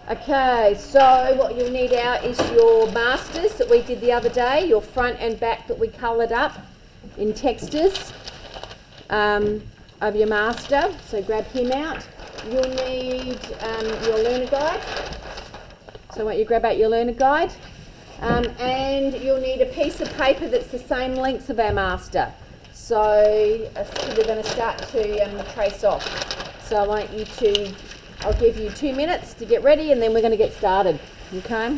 Okay, so what you'll need out is your masters that we did the other day, your front and back that we coloured up in textures of your master. So grab him out. You'll need your learner guide. So I want you to grab out your learner guide. And you'll need a piece of paper that's the same length of our master. So we're going to start to trace off. So I want you to, I'll give you 2 minutes to get ready and then we're going to get started, okay?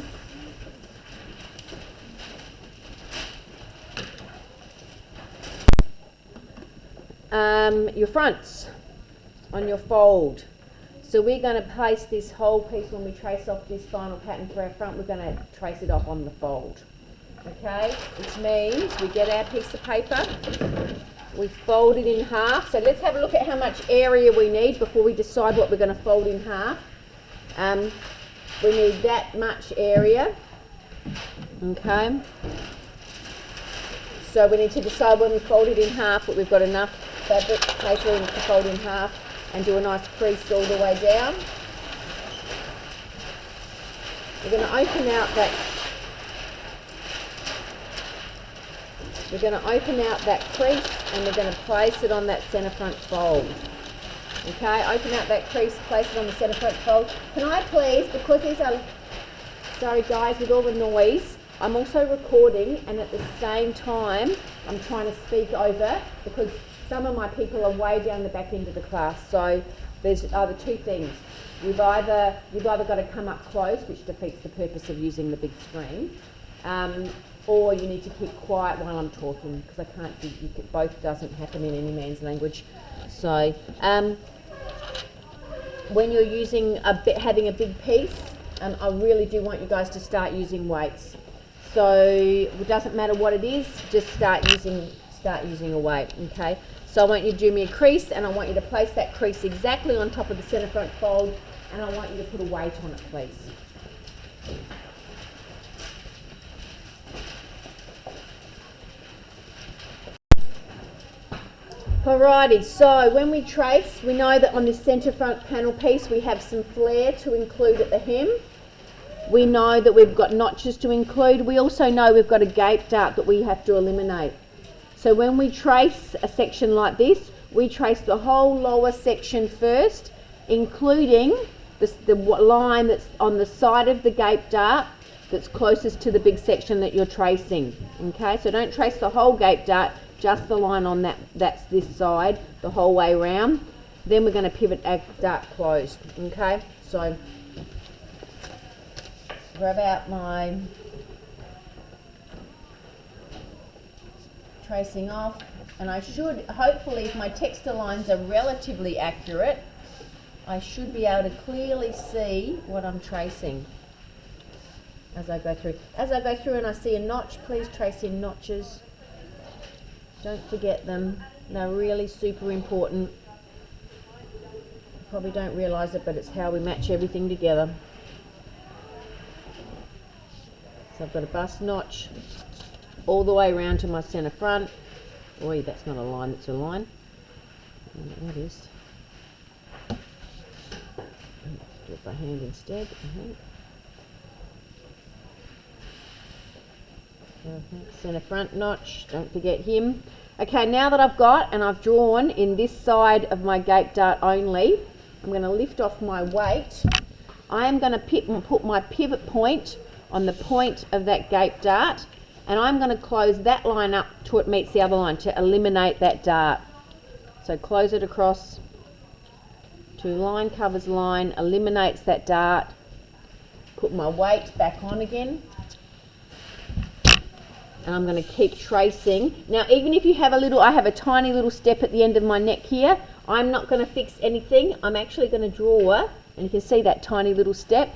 Your fronts on your fold. So we're going to place this whole piece when we trace off this final pattern for our front, we're going to trace it off on the fold, okay? Which means we get our piece of paper, we fold it in half. So let's have a look at how much area we need before we decide what we're going to fold in half. We need that much area, okay? So we need to decide when we fold it in half that we've got enough fabric paper to fold in half and do a nice crease all the way down. We're going to open out that crease and we're going to place it on that centre front fold. Okay, open out that crease, place it on the centre front fold. Can I please, because these are, sorry guys, with all the noise, I'm also recording and at the same time I'm trying to speak over because some of my people are way down the back end of the class. So there's either two things. You've either got to come up close, which defeats the purpose of using the big screen, or you need to keep quiet while I'm talking because I can't. Both doesn't happen in any man's language. So when you're using having a big piece, I really do want you guys to start using weights. So it doesn't matter what it is, just start using a weight. Okay. So I want you to do me a crease and I want you to place that crease exactly on top of the centre front fold and I want you to put a weight on it, please. Alrighty, so when we trace, we know that on this centre front panel piece we have some flare to include at the hem. We know that we've got notches to include. We also know we've got a gape dart that we have to eliminate. So when we trace a section like this, we trace the whole lower section first, including the line that's on the side of the gape dart that's closest to the big section that you're tracing. Okay, so don't trace the whole gape dart, just the line on that's this side, the whole way around. Then we're going to pivot our dart closed. Okay, so grab out my tracing off, and I should, hopefully if my texture lines are relatively accurate, I should be able to clearly see what I'm tracing as I go through. As I go through and I see a notch, please trace in notches. Don't forget them, they're really super important. You probably don't realise it, but it's how we match everything together. So I've got a bust notch all the way around to my centre front. Oi, that's not a line, that's a line. That is. Do it by hand instead. Centre front notch, don't forget him. Okay, now that I've got and I've drawn in this side of my gape dart only, I'm going to lift off my weight. I am going to put my pivot point on the point of that gape dart, and I'm going to close that line up till it meets the other line to eliminate that dart. So close it across to line covers line, eliminates that dart, put my weight back on again, and I'm going to keep tracing. Now even if you have I have a tiny little step at the end of my neck here, I'm not going to fix anything. I'm actually going to draw, and you can see that tiny little step.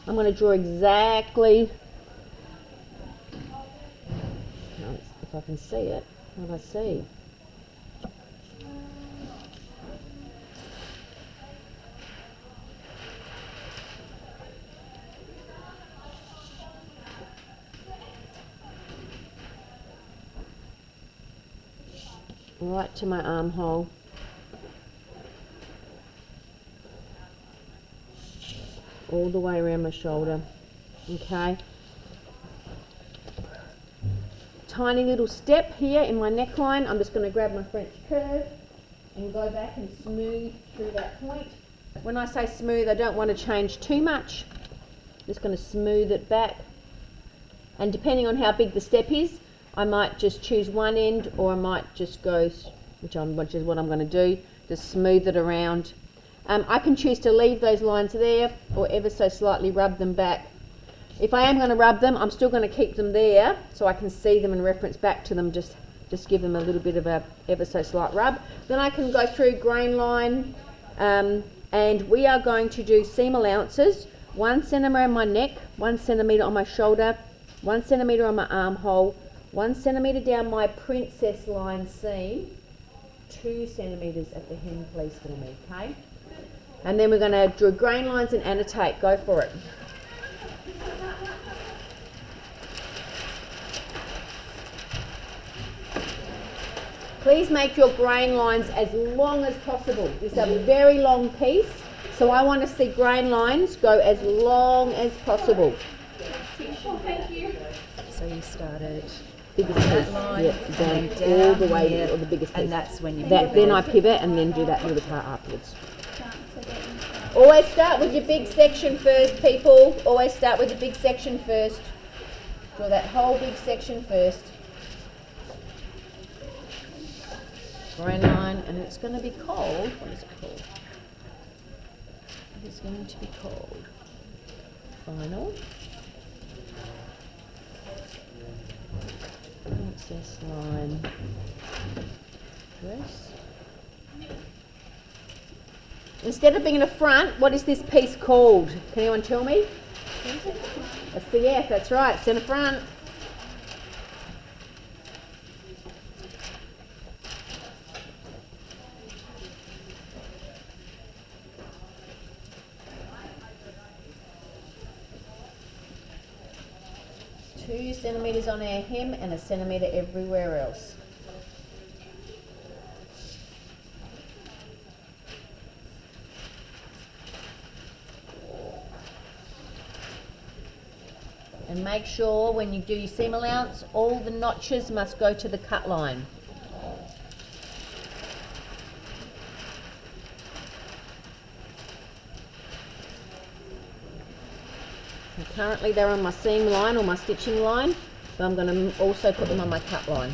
I'm going to draw exactly, if I can see it, what do I see? Right to my armhole. all the way around my shoulder. Okay. Tiny little step here in my neckline. I'm just going to grab my French curve and go back and smooth through that point. When I say smooth, I don't want to change too much. Just going to smooth it back. And depending on how big the step is, I might just choose one end, or I might just go, which is what I'm going to do, just smooth it around. I can choose to leave those lines there or ever so slightly rub them back. If I am going to rub them, I'm still going to keep them there so I can see them and reference back to them, just give them a little bit of a ever so slight rub. Then I can go through grain line, and we are going to do seam allowances, 1 centimetre on my neck, 1 centimetre on my shoulder, 1 centimetre on my armhole, 1 centimetre down my princess line seam, 2 centimetres at the hem please for me, okay? And then we're going to draw grain lines and annotate. Go for it. Please make your grain lines as long as possible. This is a very long piece, so I want to see grain lines go as long as possible. Oh, thank you. So you started biggest piece, line, then all the way here, to the biggest piece. and that's when you then I pivot and then do that little part afterwards. Always start with your big section first, people. Always start with the big section first. Draw that whole big section first. Grain line, and it's going to be called, what is it called? It is going to be called final princess line dress. Instead of being in the front, what is this piece called? Can anyone tell me? A CF, that's right, centre front. Two centimetres on our hem and a centimetre everywhere else. And make sure when you do your seam allowance, all the notches must go to the cut line. And currently they're on my seam line or my stitching line, so I'm going to also put them on my cut line.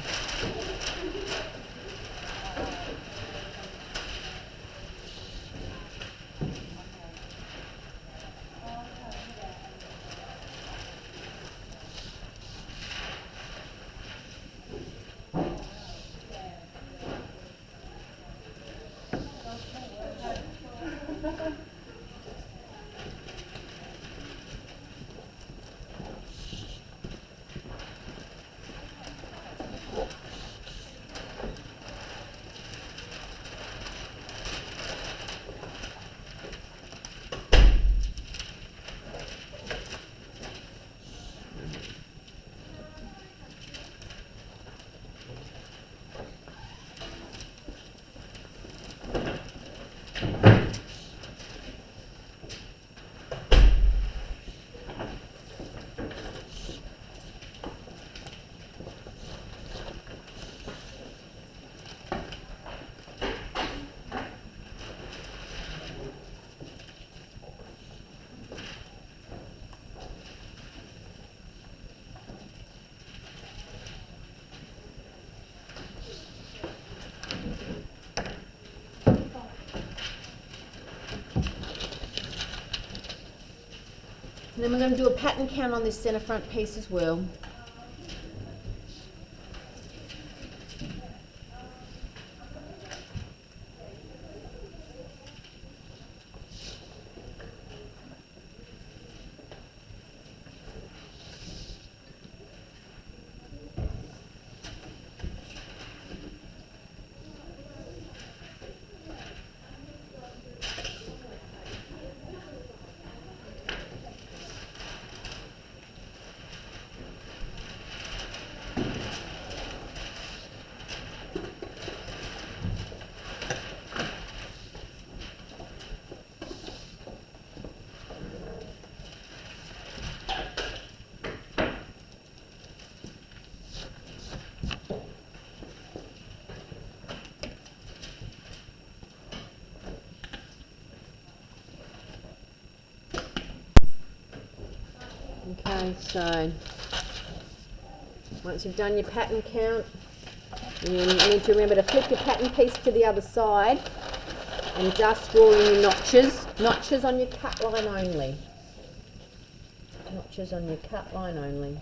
And then we're going to do a pattern count on this centre front piece as well. Okay, so once you've done your pattern count, you need to remember to flip your pattern piece to the other side and just draw in your notches. Notches on your cut line only. Notches on your cut line only.